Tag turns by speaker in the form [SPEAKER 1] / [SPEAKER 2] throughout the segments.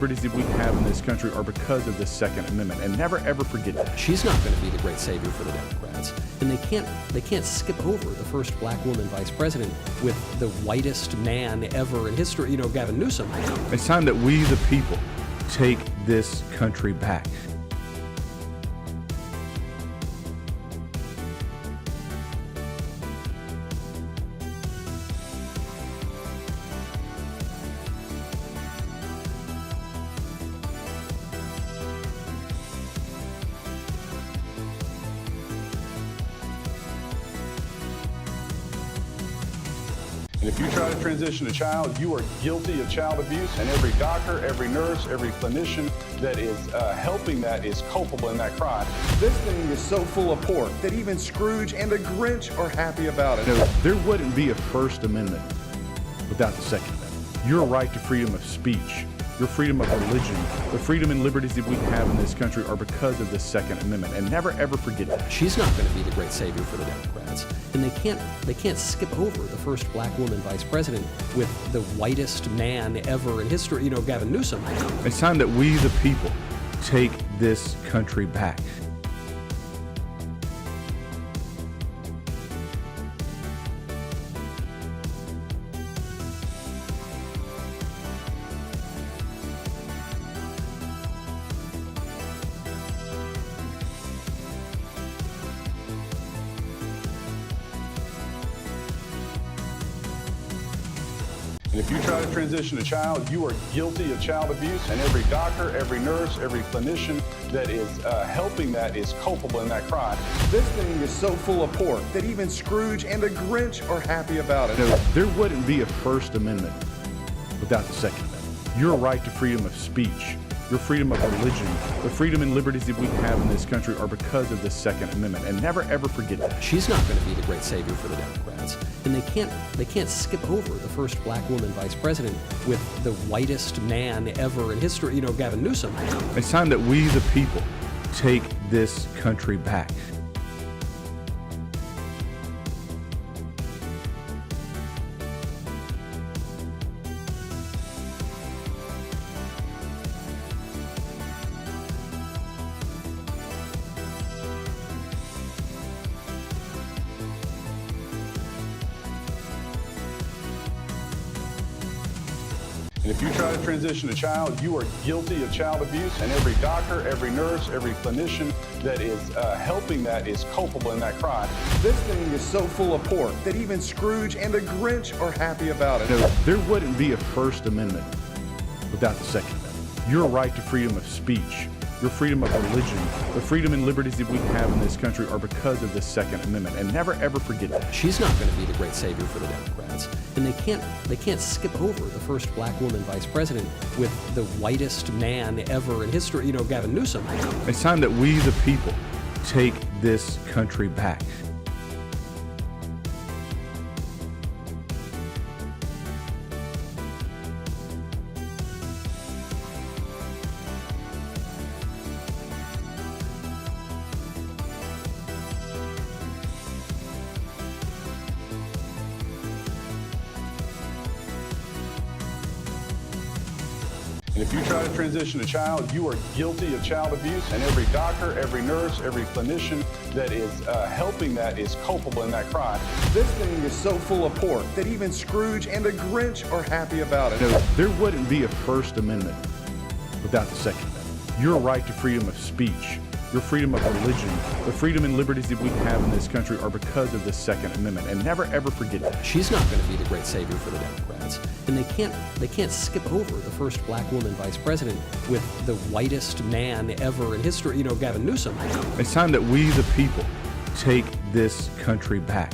[SPEAKER 1] liberties that we have in this country are because of the Second Amendment, and never ever forget that.
[SPEAKER 2] She's not going to be the great savior for the Democrats, and they can't skip over the first black woman vice president with the whitest man ever in history, Gavin Newsom.
[SPEAKER 1] It's time that we, the people, take this country back.
[SPEAKER 3] And if you try to transition a child, you are guilty of child abuse, and every doctor, every nurse, every clinician that is helping that is culpable in that crime.
[SPEAKER 4] This thing is so full of pork that even Scrooge and the Grinch are happy about it.
[SPEAKER 1] There wouldn't be a First Amendment without the Second Amendment. Your right to freedom of speech, your freedom of religion, the freedom and liberties that we have in this country are because of the Second Amendment, and never ever forget that.
[SPEAKER 2] She's not going to be the great savior for the Democrats, and they can't skip over the first black woman vice president with the whitest man ever in history, Gavin Newsom.
[SPEAKER 1] It's time that we, the people, take this country back.
[SPEAKER 3] And if you try to transition a child, you are guilty of child abuse, and every doctor, every nurse, every clinician that is helping that is culpable in that crime.
[SPEAKER 4] This thing is so full of pork that even Scrooge and the Grinch are happy about it.
[SPEAKER 1] There wouldn't be a First Amendment without the Second Amendment. Your right to freedom of speech, your freedom of religion, the freedom and liberties that we have in this country are because of the Second Amendment, and never ever forget that.
[SPEAKER 2] She's not going to be the great savior for the Democrats, and they can't skip over the first black woman vice president with the whitest man ever in history, Gavin Newsom.
[SPEAKER 1] It's time that we, the people, take this country back.
[SPEAKER 3] And if you try to transition a child, you are guilty of child abuse, and every doctor, every nurse, every clinician that is helping that is culpable in that crime.
[SPEAKER 4] This thing is so full of pork that even Scrooge and the Grinch are happy about it.
[SPEAKER 1] There wouldn't be a First Amendment without the Second Amendment. Your right to freedom of speech, your freedom of religion, the freedom and liberties that we have in this country are because of the Second Amendment, and never ever forget that.
[SPEAKER 2] She's not going to be the great savior for the Democrats, and they can't skip over the first black woman vice president with the whitest man ever in history, Gavin Newsom.
[SPEAKER 1] It's time that we, the people, take this country back.
[SPEAKER 3] And if you try to transition a child, you are guilty of child abuse, and every doctor, every nurse, every clinician that is helping that is culpable in that crime.
[SPEAKER 4] This thing is so full of pork that even Scrooge and the Grinch are happy about it.
[SPEAKER 1] There wouldn't be a First Amendment without the Second Amendment. Your right to freedom of speech, your freedom of religion, the freedom and liberties that we have in this country are because of the Second Amendment, and never ever forget that.
[SPEAKER 2] She's not going to be the great savior for the Democrats, and they can't skip over the first black woman vice president with the whitest man ever in history, Gavin Newsom.
[SPEAKER 1] It's time that we, the people, take this country back.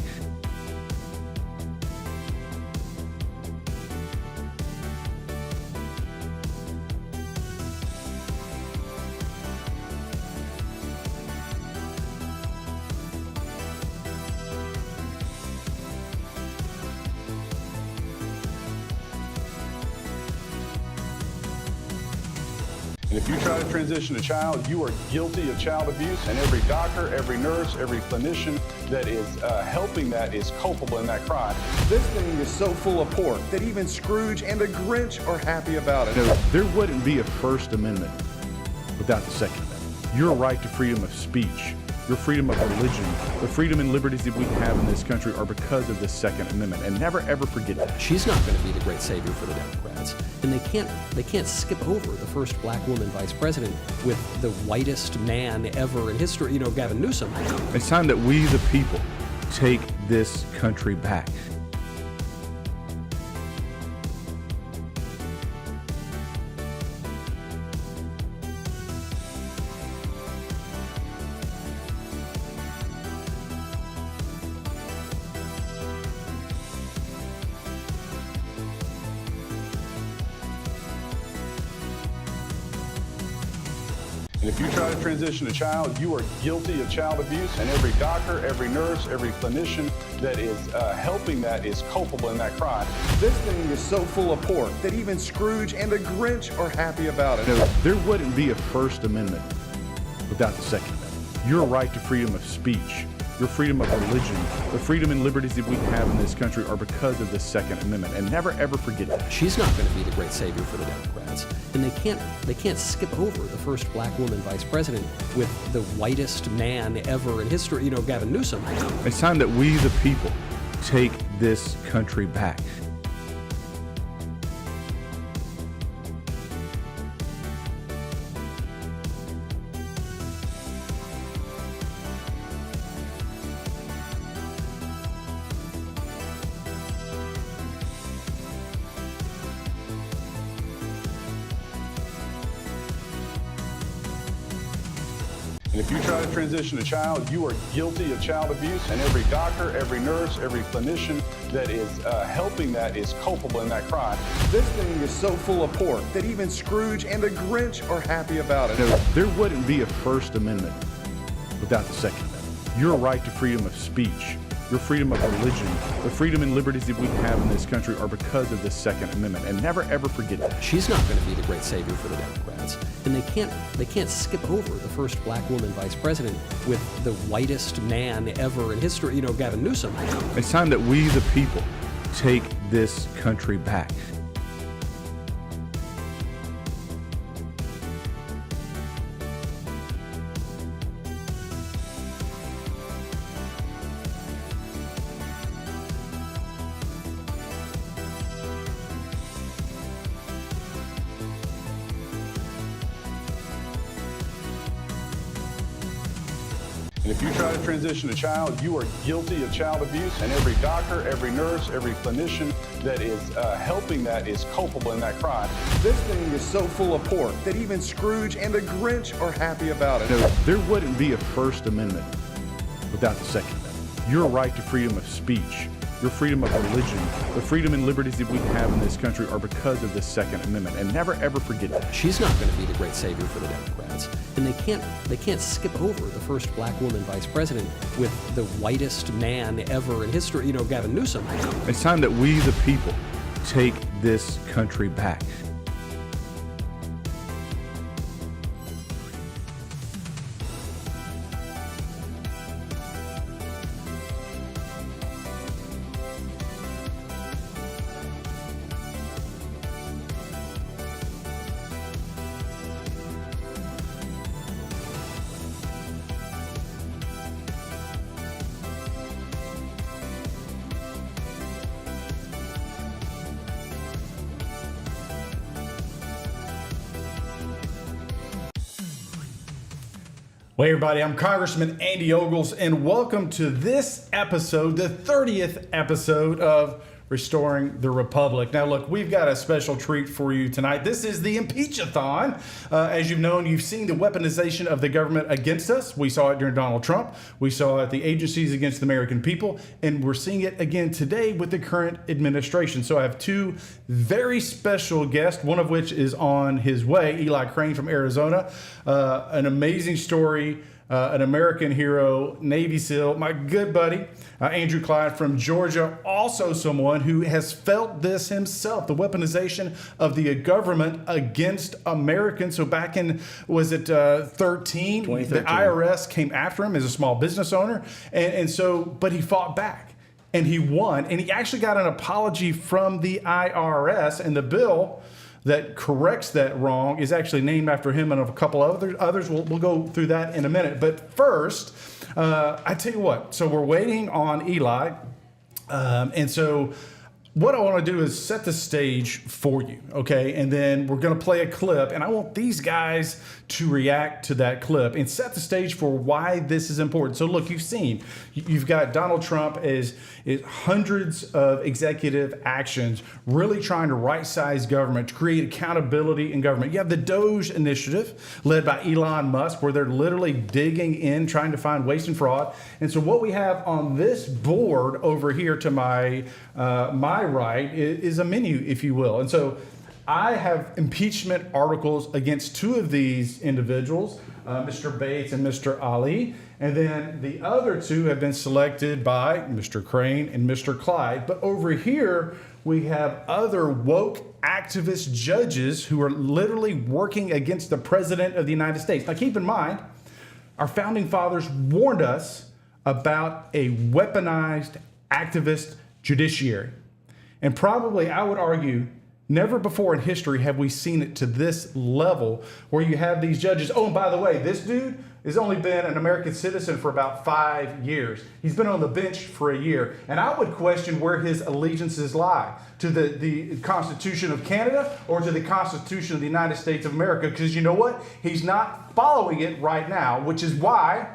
[SPEAKER 3] And if you try to transition a child, you are guilty of child abuse, and every doctor, every nurse, every clinician that is helping that is culpable in that crime.
[SPEAKER 4] This thing is so full of pork that even Scrooge and the Grinch are happy about it.
[SPEAKER 1] There wouldn't be a First Amendment without the Second Amendment. Your right to freedom of speech, your freedom of religion, the freedom and liberties that we have in this country are because of the Second Amendment. And never ever forget that.
[SPEAKER 2] She's not going to be the great savior for the Democrats, and they can't skip over the first black woman vice president with the whitest man ever in history. You know, Gavin Newsom.
[SPEAKER 1] It's time that we, the people, take this country back.
[SPEAKER 3] And if you try to transition a child, you are guilty of child abuse, and every doctor, every nurse, every clinician that is helping that is culpable in that crime.
[SPEAKER 4] This thing is so full of pork that even Scrooge and the Grinch are happy about it.
[SPEAKER 1] There wouldn't be a First Amendment without the Second Amendment. Your right to freedom of speech, your freedom of religion, the freedom and liberties that we have in this country are because of the Second Amendment. And never ever forget that.
[SPEAKER 2] She's not going to be the great savior for the Democrats, and they can't skip over the first black woman vice president with the whitest man ever in history. You know, Gavin Newsom.
[SPEAKER 1] It's time that we, the people, take this country back.
[SPEAKER 3] And if you try to transition a child, you are guilty of child abuse, and every doctor, every nurse, every clinician that is helping that is culpable in that crime.
[SPEAKER 4] This thing is so full of pork that even Scrooge and the Grinch are happy about it.
[SPEAKER 1] There wouldn't be a First Amendment without the Second Amendment. Your right to freedom of speech, your freedom of religion, the freedom and liberties that we have in this country are because of the Second Amendment. And never ever forget that.
[SPEAKER 2] She's not going to be the great savior for the Democrats, and they can't skip over the first black woman vice president with the whitest man ever in history. You know, Gavin Newsom.
[SPEAKER 1] It's time that we, the people, take this country back.
[SPEAKER 3] And if you try to transition a child, you are guilty of child abuse, and every doctor, every nurse, every clinician that is helping that is culpable in that crime.
[SPEAKER 4] This thing is so full of pork that even Scrooge and the Grinch are happy about it.
[SPEAKER 1] There wouldn't be a First Amendment without the Second Amendment. Your right to freedom of speech, your freedom of religion, the freedom and liberties that we have in this country are because of the Second Amendment. And never ever forget that.
[SPEAKER 2] She's not going to be the great savior for the Democrats, and they can't skip over the first black woman vice president with the whitest man ever in history. You know, Gavin Newsom.
[SPEAKER 1] It's time that we, the people, take this country back.
[SPEAKER 5] Well, hey everybody, I'm Congressman Andy Ogles, and welcome to this episode, the 30th episode of Restoring the Republic. Now, look, we've got a special treat for you tonight. This is the IMPEACHAthon. As you've known, you've seen the weaponization of the government against us. We saw it during Donald Trump. We saw it at the agencies against the American people, and we're seeing it again today with the current administration. So I have two very special guests, one of which is on his way, Eli Crane from Arizona. An amazing story. an American hero, Navy SEAL, my good buddy, Andrew Clyde from Georgia, also someone who has felt this himself, the weaponization of the government against Americans. So back in, was it 2013, the IRS came after him as a small business owner. And so, but he fought back and he won. And he actually got an apology from the IRS, and the bill that corrects that wrong is actually named after him and a couple of others. We'll go through that in a minute. But first, I tell you what, so we're waiting on Eli. And so what I want to do is set the stage for you, okay? And then we're going to play a clip, and I want these guys to react to that clip and set the stage for why this is important. So look, you've got Donald Trump is hundreds of executive actions really trying to right-size government, to create accountability in government. You have the DOGE initiative led by Elon Musk, where they're literally digging in, trying to find waste and fraud. And so what we have on this board over here to my right is a menu, if you will. And so I have impeachment articles against two of these individuals, Mr. Bates and Mr. Ali. And then the other two have been selected by Mr. Crane and Mr. Clyde. But over here, we have other woke activist judges who are literally working against the President of the United States. Now, keep in mind, our founding fathers warned us about a weaponized activist judiciary. And probably, I would argue, never before in history have we seen it to this level, where you have these judges. Oh, and by the way, this dude has only been an American citizen for about 5 years. He's been on the bench for a year. And I would question where his allegiances lie, to the Constitution of Canada or to the Constitution of the United States of America. Because you know what? He's not following it right now, which is why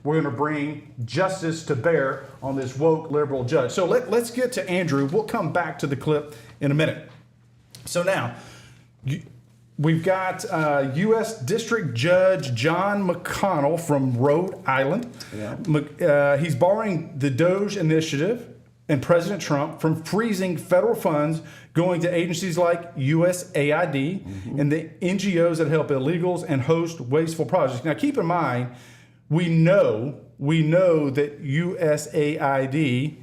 [SPEAKER 5] we're going to bring justice to bear on this woke liberal judge. So let's get to Andrew. We'll come back to the clip in a minute. So now, we've got U.S. District Judge John McConnell from Rhode Island. Yeah. He's barring the DOGE initiative and President Trump from freezing federal funds going to agencies like USAID and the NGOs that help illegals and host wasteful projects. Now, keep in mind, we know that USAID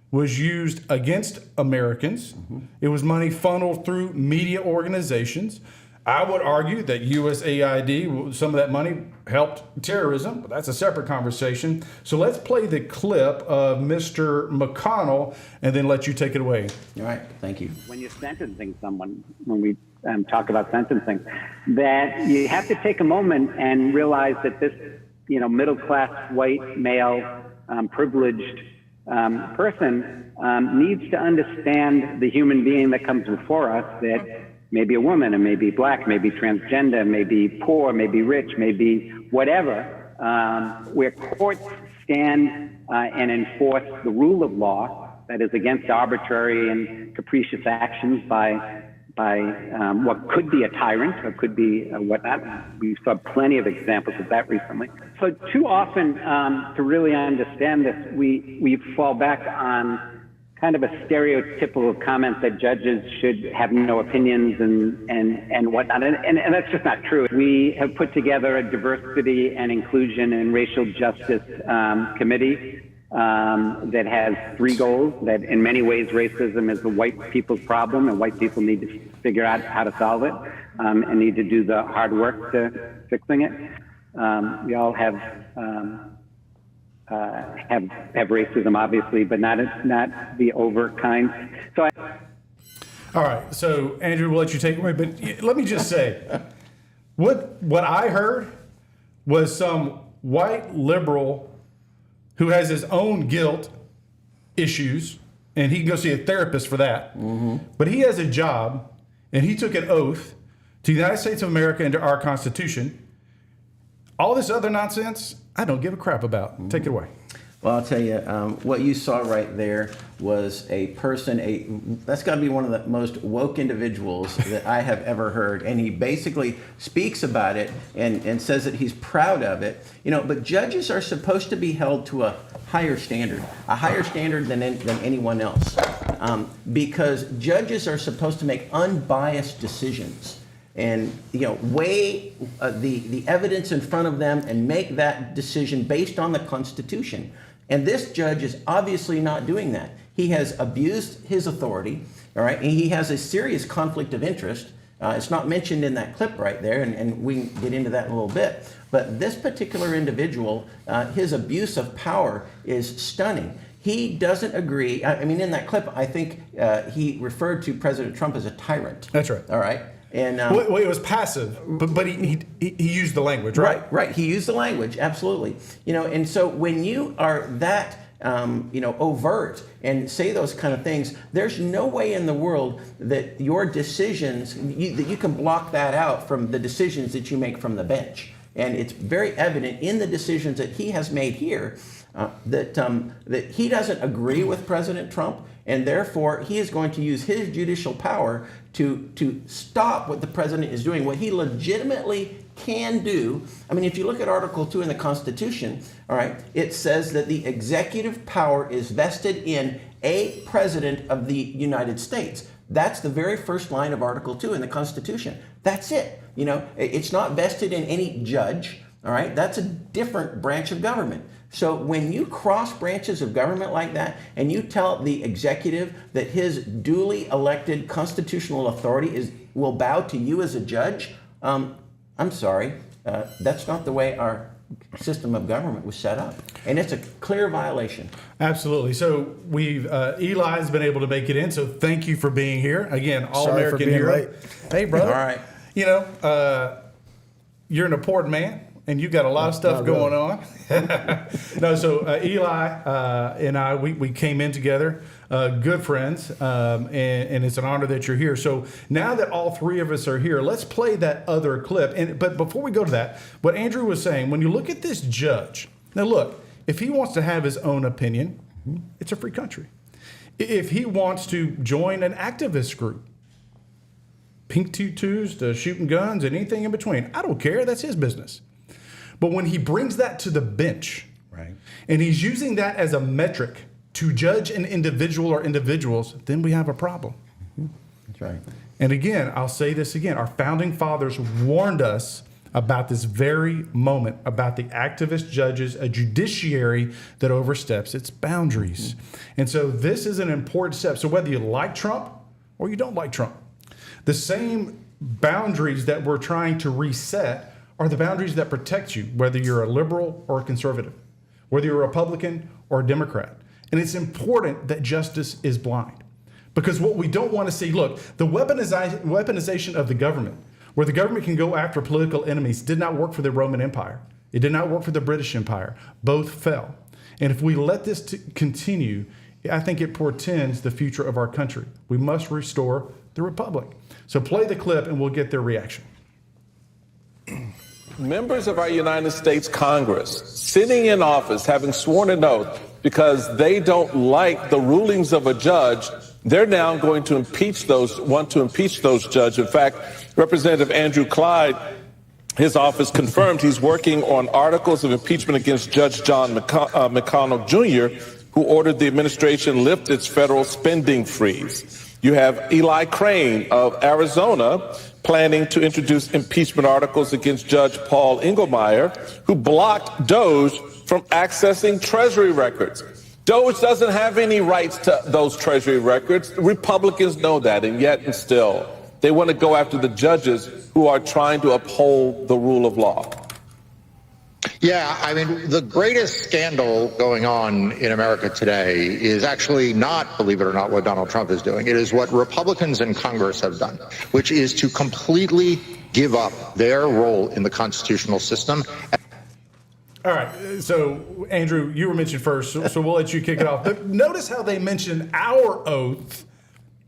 [SPEAKER 5] was used against Americans. It was money funneled through media organizations. I would argue that USAID, some of that money helped terrorism, but that's a separate conversation. So let's play the clip of Mr. McConnell and then let you take it away.
[SPEAKER 6] All right, thank you.
[SPEAKER 7] When you're sentencing someone, when we talk about sentencing, that you have to take a moment and realize that this, middle-class, white, male, privileged person needs to understand the human being that comes before us, that may be a woman, and may be black, may be transgender, may be poor, may be rich, may be whatever, where courts stand and enforce the rule of law that is against arbitrary and capricious actions by what could be a tyrant or could be whatnot. We saw plenty of examples of that recently. So too often, to really understand this, we fall back on kind of a stereotypical comment that judges should have no opinions and whatnot. And that's just not true. We have put together a diversity and inclusion and racial justice committee that has 3 goals, that in many ways racism is the white people's problem and white people need to figure out how to solve it and need to do the hard work to fixing it. We all have racism, obviously, but not the over kind.
[SPEAKER 5] All right, so Andrew, we'll let you take it away, but let me just say, what I heard was some white liberal who has his own guilt issues, and he can go see a therapist for that. But he has a job, and he took an oath to the United States of America and to our Constitution. All this other nonsense, I don't give a crap about. Take it away.
[SPEAKER 6] Well, I'll tell you, what you saw right there was a person, that's got to be one of the most woke individuals that I have ever heard. And he basically speaks about it and says that he's proud of it. But judges are supposed to be held to a higher standard than anyone else. Because judges are supposed to make unbiased decisions. and weigh the evidence in front of them and make that decision based on the Constitution. And this judge is obviously not doing that. He has abused his authority, all right? And he has a serious conflict of interest. It's not mentioned in that clip right there, and we can get into that in a little bit. But this particular individual, his abuse of power is stunning. He doesn't agree. I mean, in that clip, I think he referred to President Trump as a tyrant.
[SPEAKER 5] That's right.
[SPEAKER 6] All right. And
[SPEAKER 5] well, it was passive, but he used the language, right?
[SPEAKER 6] Right. He used the language, absolutely. And so when you are that overt and say those kind of things, there's no way in the world that your decisions, that you can block that out from the decisions that you make from the bench. And it's very evident in the decisions that he has made here that he doesn't agree with President Trump, and therefore he is going to use his judicial power to stop what the president is doing, what he legitimately can do. I mean, if you look at Article 2 in the Constitution, all right, it says that the executive power is vested in a president of the United States. That's the very first line of Article 2 in the Constitution. That's it. It's not vested in any judge, all right? That's a different branch of government. So when you cross branches of government like that and you tell the executive that his duly elected constitutional authority will bow to you as a judge, I'm sorry, that's not the way our system of government was set up. And it's a clear violation.
[SPEAKER 5] Absolutely. So Eli's been able to make it in, so thank you for being here. Again, All-American hero.
[SPEAKER 4] Late.
[SPEAKER 5] Hey, brother.
[SPEAKER 6] All right.
[SPEAKER 5] You're an important man, and you got a lot of stuff going on. No, so Eli and I, we came in together, good friends, and it's an honor that you're here. So now that all three of us are here, let's play that other clip. But before we go to that, what Andrew was saying, when you look at this judge, now look, if he wants to have his own opinion, it's a free country. If he wants to join an activist group, pink tutus to shooting guns and anything in between, I don't care. That's his business. But when he brings that to the bench, right, and he's using that as a metric to judge an individual or individuals, then we have a problem.
[SPEAKER 6] That's right.
[SPEAKER 5] And again, I'll say this again. Our founding fathers warned us about this very moment, about the activist judges, a judiciary that oversteps its boundaries. And so this is an important step. So whether you like Trump or you don't like Trump, the same boundaries that we're trying to reset are the boundaries that protect you, whether you're a liberal or a conservative, whether you're a Republican or a Democrat. And it's important that justice is blind. Because what we don't want to see, look, the weaponization of the government, where the government can go after political enemies, did not work for the Roman Empire. It did not work for the British Empire. Both fell. And if we let this continue, I think it portends the future of our country. We must restore the republic. So play the clip and we'll get their reaction.
[SPEAKER 8] Members of our United States Congress sitting in office, having sworn an oath because they don't like the rulings of a judge, they're now going to want to impeach those judges. In fact, Representative Andrew Clyde, his office confirmed he's working on articles of impeachment against Judge John McConnell Jr., who ordered the administration lift its federal spending freeze. You have Eli Crane of Arizona planning to introduce impeachment articles against Judge Paul Engelmeyer, who blocked DOJ from accessing Treasury records. DOJ doesn't have any rights to those Treasury records. Republicans know that, and yet and still, they want to go after the judges who are trying to uphold the rule of law.
[SPEAKER 9] Yeah, I mean, the greatest scandal going on in America today is actually not, believe it or not, what Donald Trump is doing. It is what Republicans in Congress have done, which is to completely give up their role in the constitutional system.
[SPEAKER 5] All right. So, Andrew, you were mentioned first, so we'll let you kick it off. But notice how they mentioned our oath,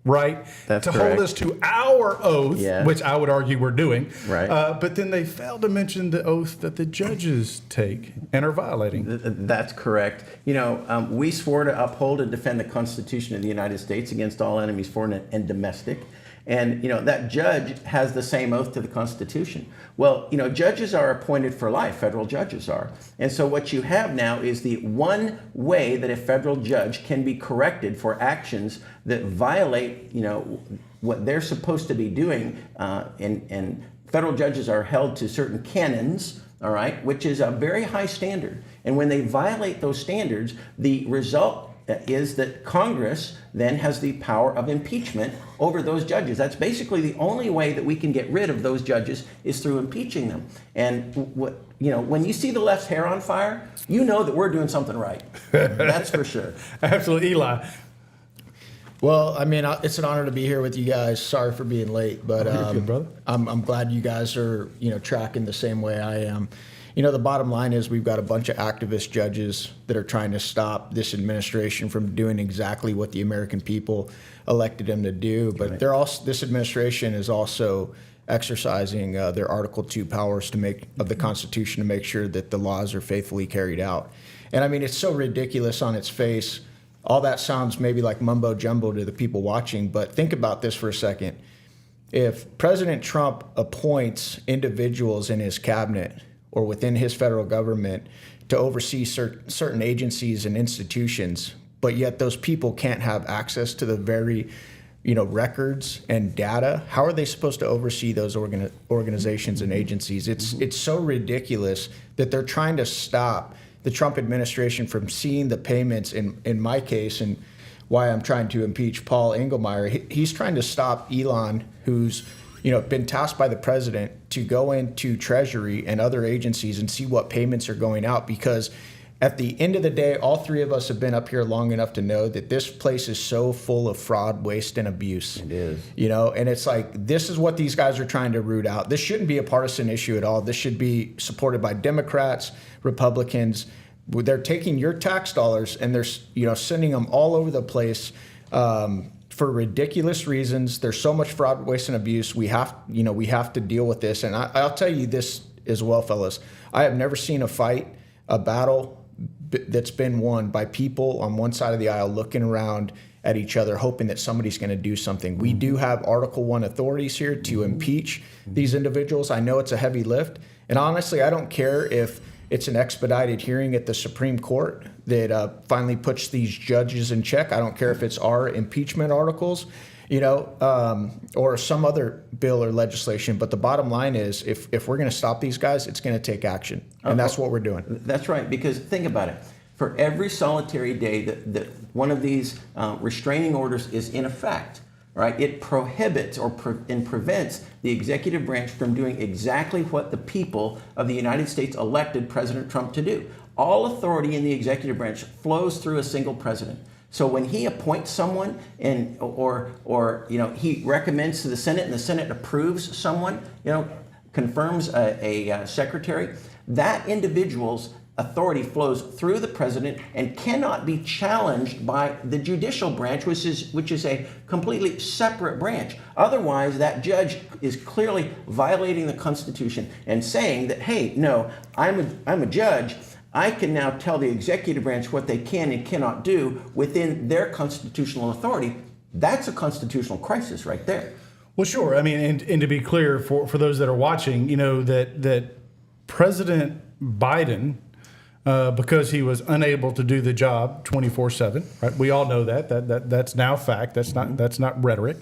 [SPEAKER 5] right?
[SPEAKER 6] That's
[SPEAKER 5] to
[SPEAKER 6] correct.
[SPEAKER 5] hold us to our oath,
[SPEAKER 6] Yes.
[SPEAKER 5] which I would argue we're doing.
[SPEAKER 6] Right.
[SPEAKER 5] But then they failed to mention the oath that the judges take and are violating.
[SPEAKER 6] That's correct. We swore to uphold and defend the Constitution of the United States against all enemies, foreign and domestic. And, that judge has the same oath to the Constitution. Well, judges are appointed for life. Federal judges are. And so what you have now is the one way that a federal judge can be corrected for actions that violate, what they're supposed to be doing, and federal judges are held to certain canons, all right, which is a very high standard. And when they violate those standards, the result is that Congress then has the power of impeachment over those judges. That's basically the only way that we can get rid of those judges is through impeaching them. And when you see the left's hair on fire, you know that we're doing something right. That's for sure.
[SPEAKER 5] Absolutely. Eli.
[SPEAKER 10] Well, I mean, it's an honor to be here with you guys. Sorry for being late, but
[SPEAKER 5] You're good, brother.
[SPEAKER 10] I'm glad you guys are, tracking the same way I am. The bottom line is we've got a bunch of activist judges that are trying to stop this administration from doing exactly what the American people elected them to do. But this administration is also exercising their Article 2 powers of the Constitution to make sure that the laws are faithfully carried out. And I mean, it's so ridiculous on its face. All that sounds maybe like mumbo jumbo to the people watching, but think about this for a second. If President Trump appoints individuals in his cabinet or within his federal government to oversee certain agencies and institutions, but yet those people can't have access to the very, records and data, how are they supposed to oversee those organizations and agencies? It's so ridiculous that they're trying to stop the Trump administration from seeing the payments in my case, and why I'm trying to impeach Paul Engelmeyer. He's trying to stop Elon, who's been tasked by the president to go into Treasury and other agencies and see what payments are going out, because at the end of the day, all three of us have been up here long enough to know that this place is so full of fraud, waste, and abuse.
[SPEAKER 6] It is.
[SPEAKER 10] And it's like, this is what these guys are trying to root out. This shouldn't be a partisan issue at all. This should be supported by Democrats, Republicans. They're taking your tax dollars and they're sending them all over the place for ridiculous reasons. There's so much fraud, waste, and abuse. We have to deal with this. And I'll tell you this as well, fellas. I have never seen a battle that's been won by people on one side of the aisle looking around at each other, hoping that somebody's going to do something. We do have Article 1 authorities here to impeach these individuals. I know it's a heavy lift. And honestly, I don't care if it's an expedited hearing at the Supreme Court that finally puts these judges in check. I don't care if it's our impeachment articles, or some other bill or legislation. But the bottom line is, if we're going to stop these guys, it's going to take action. And that's what we're doing.
[SPEAKER 6] That's right. Because think about it. For every solitary day that one of these restraining orders is in effect, right, it prohibits and prevents the executive branch from doing exactly what the people of the United States elected President Trump to do. All authority in the executive branch flows through a single president. So when he appoints someone or he recommends to the Senate and the Senate approves someone, confirms a secretary, that individual's authority flows through the president and cannot be challenged by the judicial branch, which is a completely separate branch. Otherwise, that judge is clearly violating the Constitution and saying that, hey, no, I'm a judge. I can now tell the executive branch what they can and cannot do within their constitutional authority. That's a constitutional crisis right there.
[SPEAKER 5] Well, sure. I mean, and to be clear for those that are watching, that President Biden, because he was unable to do the job 24/7, right? We all know that's now fact. That's not rhetoric.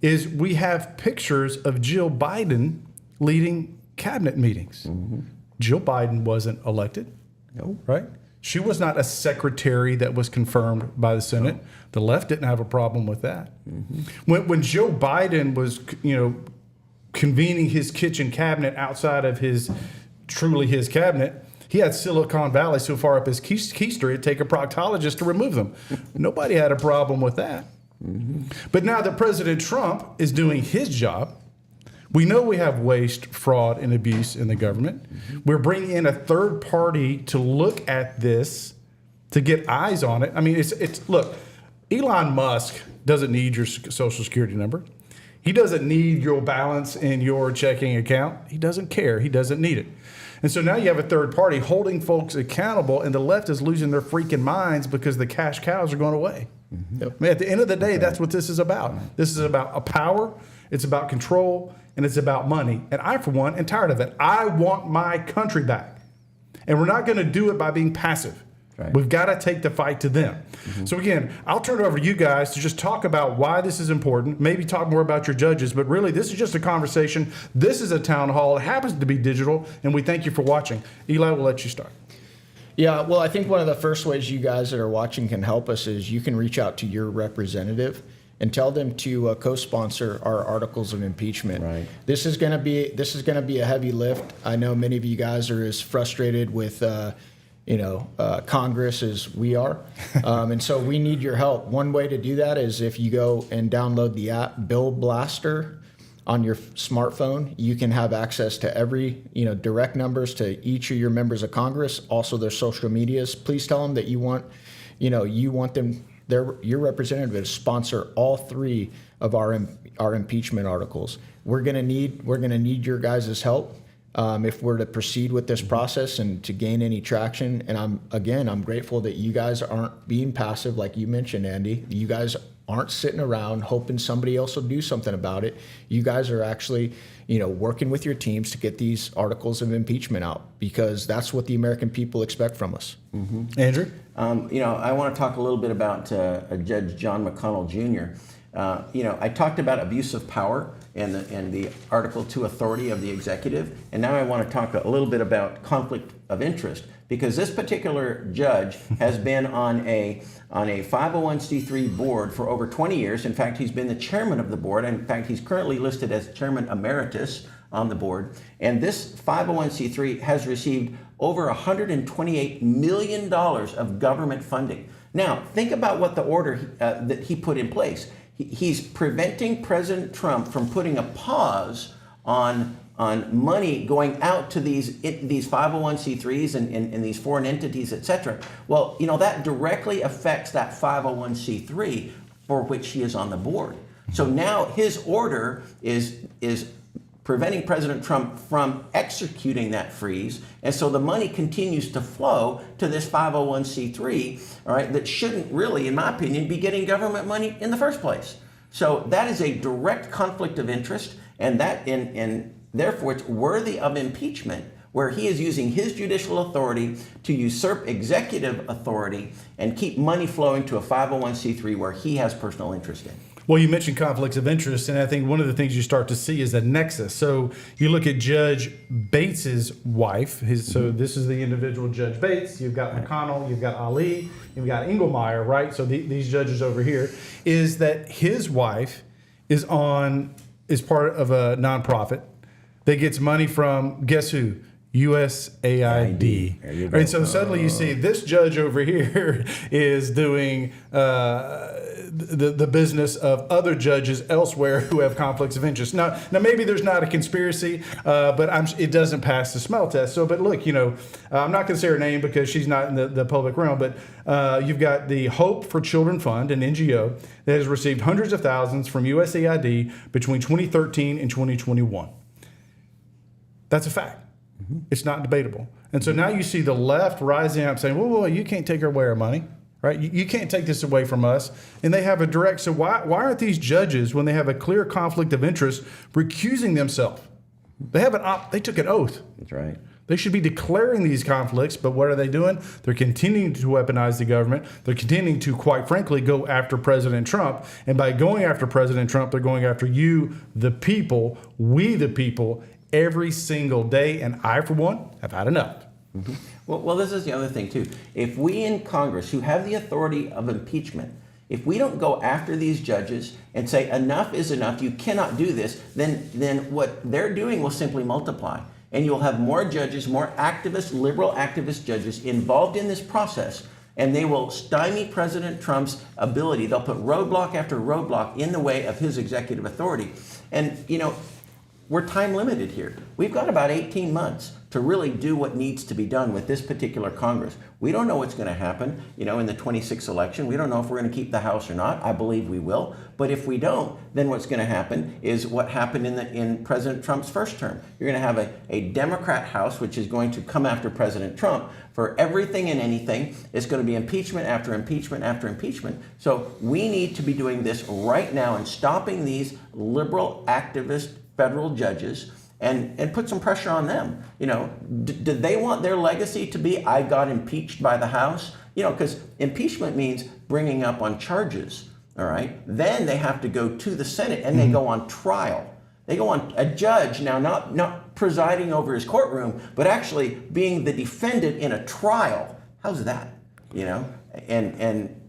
[SPEAKER 5] Is we have pictures of Jill Biden leading cabinet meetings. Mm-hmm. Jill Biden wasn't elected.
[SPEAKER 6] No.
[SPEAKER 5] Right? She was not a secretary that was confirmed by the Senate. No. The left didn't have a problem with that. Mm-hmm. When Joe Biden was, convening his kitchen cabinet outside of his cabinet, he had Silicon Valley so far up his keister, it'd take a proctologist to remove them. Nobody had a problem with that. Mm-hmm. But now that President Trump is doing his job, we know we have waste, fraud, and abuse in the government. Mm-hmm. We're bringing in a third party to look at this, to get eyes on it. I mean, look, Elon Musk doesn't need your social security number. He doesn't need your balance in your checking account. He doesn't care. He doesn't need it. And so now you have a third party holding folks accountable, and the left is losing their freaking minds because the cash cows are going away. Mm-hmm. I mean, at the end of the day, that's what this is about. This is about a power. It's about control. And it's about money. And I, for one, am tired of it. I want my country back. And we're not going to do it by being passive.
[SPEAKER 6] Right.
[SPEAKER 5] We've got to take the fight to them. So again, I'll turn it over to you guys to just talk about why this is important, maybe talk more about your judges, but really this is just a conversation. This is a town hall. It happens to be digital, and we thank you for watching. Eli, we'll let you start.
[SPEAKER 10] Yeah, well, I think one of the first ways you guys that are watching can help us is you can reach out to your representative and tell them to co-sponsor our articles of impeachment.
[SPEAKER 6] Right.
[SPEAKER 10] This is going to be a heavy lift. I know many of you guys are as frustrated with Congress as we are, and so we need your help. One way to do that is if you go and download the app Bill Blaster on your smartphone. You can have access to every direct numbers to each of your members of Congress, also their social medias. Please tell them that you want them. Your representative to sponsor all 3 of our impeachment articles. We're gonna need your guys' help if we're to proceed with this process and to gain any traction. And I'm grateful that you guys aren't being passive, like you mentioned, Andy. You guys aren't sitting around hoping somebody else will do something about it. You guys are actually, working with your teams to get these articles of impeachment out, because that's what the American people expect from us.
[SPEAKER 5] Andrew?
[SPEAKER 6] I want to talk a little bit about Judge John McConnell Jr. I talked about abuse of power and the Article 2 authority of the executive, and now I want to talk a little bit about conflict of interest, because this particular judge has been on a 501c3 board for over 20 years. In fact, he's been the chairman of the board. In fact, he's currently listed as chairman emeritus on the board. And this 501c3 has received over $128 million of government funding. Now, think about what the order that he put in place. He's preventing President Trump from putting a pause on money going out to these 501c3s and these foreign entities, et cetera. Well, that directly affects that 501c3 for which he is on the board. So now his order is preventing President Trump from executing that freeze, and so the money continues to flow to this 501c3, all right, that shouldn't really, in my opinion, be getting government money in the first place. So that is a direct conflict of interest, and therefore it's worthy of impeachment, where he is using his judicial authority to usurp executive authority and keep money flowing to a 501c3 where he has personal interest in.
[SPEAKER 5] Well, you mentioned conflicts of interest, and I think one of the things you start to see is a nexus. So you look at Judge Bates's wife. So this is the individual Judge Bates. You've got McConnell, you've got Ali, you've got Engelmeyer, right? So these judges over here, is that his wife is part of a nonprofit that gets money from, guess who? USAID.
[SPEAKER 6] There you go.
[SPEAKER 5] Right, so suddenly you see this judge over here is doing the business of other judges elsewhere who have conflicts of interest. Now maybe there's not a conspiracy, but it doesn't pass the smell test. So, but look, I'm not going to say her name because she's not in the public realm, but you've got the Hope for Children Fund, an NGO that has received hundreds of thousands from USAID between 2013 and 2021. That's a fact. It's not debatable. And so now you see the left rising up saying, well, you can't take away our money, right? You can't take this away from us. And they have a direct, so why aren't these judges, when they have a clear conflict of interest, recusing themselves? They took an oath.
[SPEAKER 6] That's right.
[SPEAKER 5] They should be declaring these conflicts, but what are they doing? They're continuing to weaponize the government. They're continuing to, quite frankly, go after President Trump. And by going after President Trump, they're going after you, the people, we the people, every single day, and I, for one, have had enough.
[SPEAKER 6] Well, this is the other thing, too. If we in Congress, who have the authority of impeachment, if we don't go after these judges and say enough is enough, you cannot do this, then what they're doing will simply multiply. And you'll have more judges, more activist, liberal activist judges involved in this process, and they will stymie President Trump's ability. They'll put roadblock after roadblock in the way of his executive authority. And, we're time limited here. We've got about 18 months to really do what needs to be done with this particular Congress. We don't know what's going to happen, in the 26th election. We don't know if we're going to keep the House or not. I believe we will. But if we don't, then what's going to happen is what happened in President Trump's first term. You're going to have a Democrat House, which is going to come after President Trump for everything and anything. It's going to be impeachment after impeachment after impeachment. So we need to be doing this right now and stopping these liberal activist federal judges and put some pressure on them. You know, did they want their legacy to be, I got impeached by the House? You know, because impeachment means bringing up on charges, all right? Then they have to go to the Senate and they go on trial. They go on, a judge now not presiding over his courtroom, but actually being the defendant in a trial. How's that? You know, and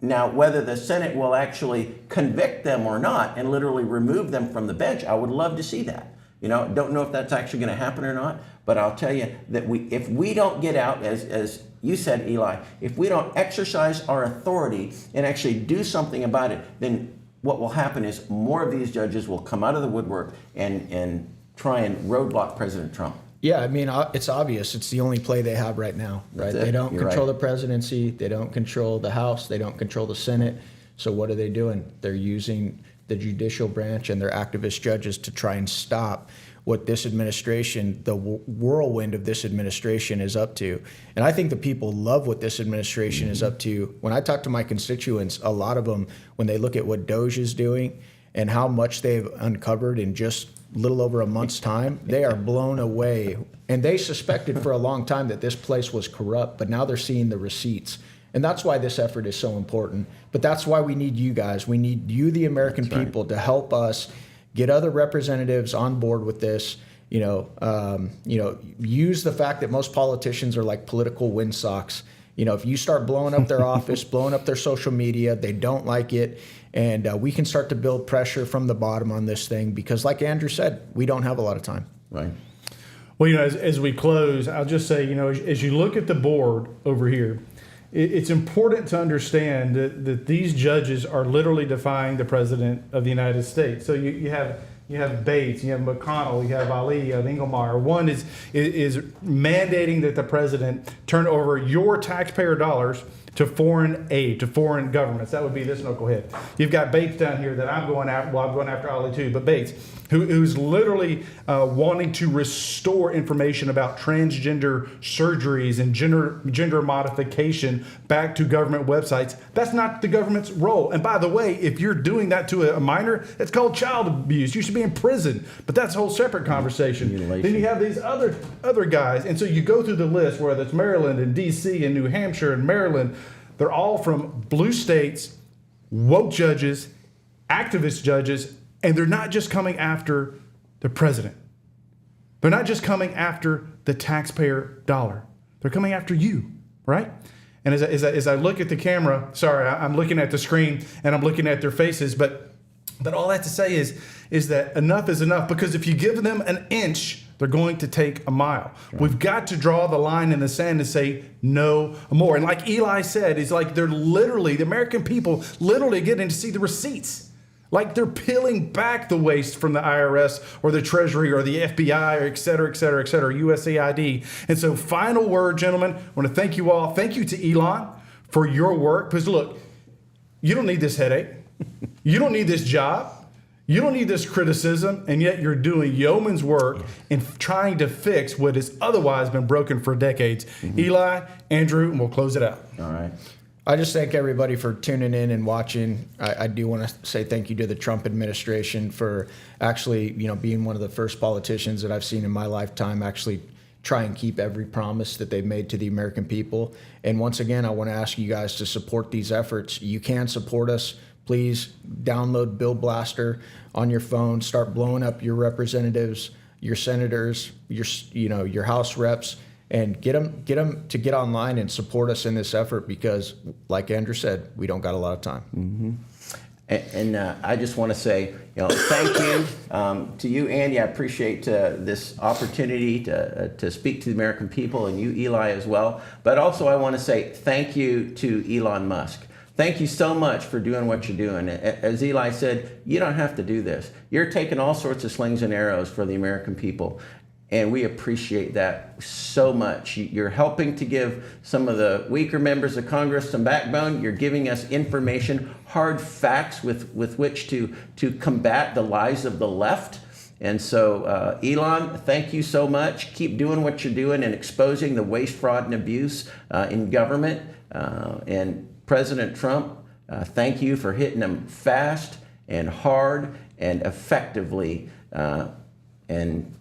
[SPEAKER 6] now whether the Senate will actually convict them or not and literally remove them from the bench, I would love to see that. You know, don't know if that's actually going to happen or not, but I'll tell you that if we don't get out, as you said, Eli, if we don't exercise our authority and actually do something about it, then what will happen is more of these judges will come out of the woodwork and try and roadblock President Trump.
[SPEAKER 10] Yeah, I mean, it's obvious. It's the only play they have right now, right? They don't control the presidency. They don't control the House. They don't control the Senate. So what are they doing? They're using the judicial branch and their activist judges to try and stop what this administration, the whirlwind of this administration is up to. And I think the people love what this administration is up to. When I talk to my constituents, a lot of them, when they look at what DOJ is doing and how much they've uncovered in just a little over a month's time, they are blown away. And they suspected for a long time that this place was corrupt, but now they're seeing the receipts. And that's why this effort is so important. But that's why we need you guys. We need you, the American people, to help us get other representatives on board with this. Use the fact that most politicians are like political windsocks. You know, if you start blowing up their office, blowing up their social media, they don't like it. And we can start to build pressure from the bottom on this thing because, like Andrew said, we don't have a lot of time.
[SPEAKER 6] Right.
[SPEAKER 5] Well, you know, as we close, I'll just say, you know, as you look at the board over here, it's important to understand that these judges are literally defying the President of the United States. So you have Bates, you have McConnell, you have Ali, you have Engelmeyer. One is mandating that the president turn over your taxpayer dollars to foreign aid, to foreign governments. That would be this knucklehead. You've got Bates down here that I'm going after. Well, I'm going after Ali too, but Bates, who's literally wanting to restore information about transgender surgeries and gender modification back to government websites. That's not the government's role. And by the way, if you're doing that to a minor, it's called child abuse. You should be in prison. But that's a whole separate conversation. Then you have these other guys, and so you go through the list, whether it's Maryland and D.C. and New Hampshire and Maryland. They're all from blue states, woke judges, activist judges, and they're not just coming after the president. They're not just coming after the taxpayer dollar. They're coming after you, right? And as I look at the camera, sorry, I'm looking at the screen and I'm looking at their faces, but all that to say is that enough is enough, because if you give them an inch, they're going to take a mile. Right. We've got to draw the line in the sand and say no more. And like Eli said, it's like they're literally, the American people literally getting to see the receipts. Like they're peeling back the waste from the IRS or the Treasury or the FBI or et cetera, USAID. And so final word, gentlemen, I want to thank you all. Thank you to Elon for your work. Because look, you don't need this headache. You don't need this job. You don't need this criticism, and yet you're doing yeoman's work in trying to fix what has otherwise been broken for decades. Mm-hmm. Eli, Andrew, and we'll close it out.
[SPEAKER 6] All right.
[SPEAKER 10] I just thank everybody for tuning in and watching. I do want to say thank you to the Trump administration for actually, being one of the first politicians that I've seen in my lifetime actually try and keep every promise that they've made to the American people. And once again, I want to ask you guys to support these efforts. You can support us. Please download Bill Blaster on your phone. Start blowing up your representatives, your senators, your House reps, and get them to get online and support us in this effort because, like Andrew said, we don't got a lot of time.
[SPEAKER 6] Mm-hmm. And I just want to say, thank you to you, Andy. I appreciate this opportunity to speak to the American people, and you, Eli, as well. But also, I want to say thank you to Elon Musk. Thank you so much for doing what you're doing. As Eli said, you don't have to do this. You're taking all sorts of slings and arrows for the American people, and we appreciate that so much. You're helping to give some of the weaker members of Congress some backbone. You're giving us information, hard facts with which to combat the lies of the left. And so, Elon, thank you so much. Keep doing what you're doing and exposing the waste, fraud, and abuse in government. And President Trump, thank you for hitting them fast and hard and effectively and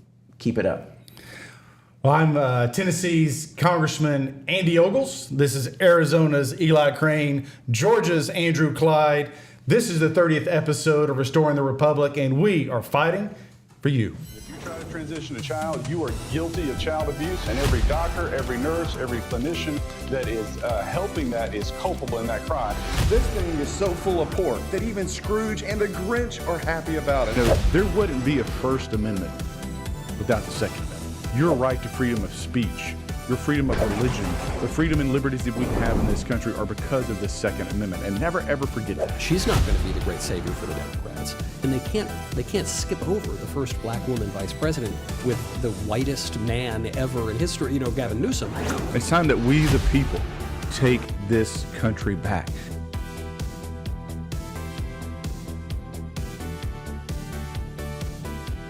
[SPEAKER 6] Keep it up.
[SPEAKER 5] Well, I'm Tennessee's Congressman Andy Ogles. This is Arizona's Eli Crane, Georgia's Andrew Clyde. This is the 30th episode of Restoring the Republic, and we are fighting for you.
[SPEAKER 3] If you try to transition a child, you are guilty of child abuse, and every doctor, every nurse, every clinician that is helping that is culpable in that crime.
[SPEAKER 4] This thing is so full of pork that even Scrooge and the Grinch are happy about it.
[SPEAKER 1] No, there wouldn't be a First Amendment without the Second Amendment. Your right to freedom of speech, your freedom of religion, the freedom and liberties that we have in this country are because of the Second Amendment. And never ever forget that.
[SPEAKER 2] She's not going to be the great savior for the Democrats, and they can't skip over the first black woman vice president with the whitest man ever in history. Gavin Newsom.
[SPEAKER 1] It's time that we, the people, take this country back.